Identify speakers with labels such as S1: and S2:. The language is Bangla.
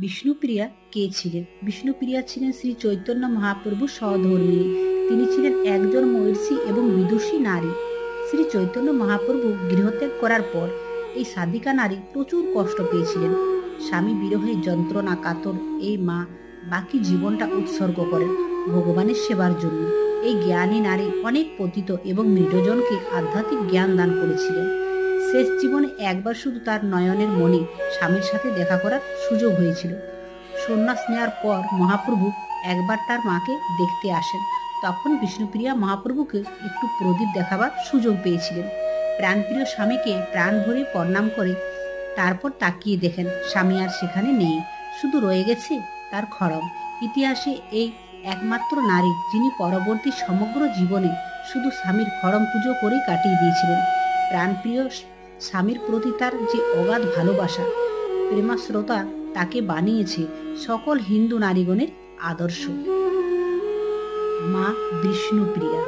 S1: বিষ্ণুপ্রিয়া কে ছিলেন? বিষ্ণুপ্রিয়া ছিলেন শ্রী চৈতন্য মহাপ্রভুর সহধর্মিণী। তিনি ছিলেন একজন মহর্ষি এবং বিদুষী নারী। শ্রী চৈতন্য মহাপ্রভু গৃহত্যাগ করার পর এই সাধিকা নারী প্রচুর কষ্ট পেয়েছিলেন। স্বামী বিরহে যন্ত্রণা কাতর এই মা বাকি জীবনটা উৎসর্গ করেন ভগবানের সেবার জন্য। এই জ্ঞানী নারী অনেক পতিত এবং মৃতজনকে আধ্যাত্মিক জ্ঞান দান করেছিলেন। শেষ জীবনে একবার শুধু তার নয়নের মণি স্বামীর সাথে দেখা করার সুযোগ হয়েছিল। সন্ন্যাস নেওয়ার পর মহাপ্রভু একবার তার মাকে দেখতে আসেন। তখন বিষ্ণুপ্রিয়া মহাপ্রভুকে একটু প্রদীপ দেখাবার সুযোগ পেয়েছিলেন। প্রাণপ্রিয় স্বামীকে প্রাণ ভরে প্রণাম করে তারপর তাকিয়ে দেখেন স্বামী আর সেখানে নেই, শুধু রয়ে গেছে তার খড়ম। ইতিহাসে এই একমাত্র নারী যিনি পরবর্তী সমগ্র জীবনে শুধু স্বামীর খড়ম পুজো করেই কাটিয়ে দিয়েছিলেন। প্রাণপ্রিয় স্বামীর প্রতি তার যে অগাধ ভালোবাসা, প্রেমাশ্রতা তাকে বানিয়েছে সকল হিন্দু নারীগণের আদর্শ। মা বিষ্ণুপ্রিয়া।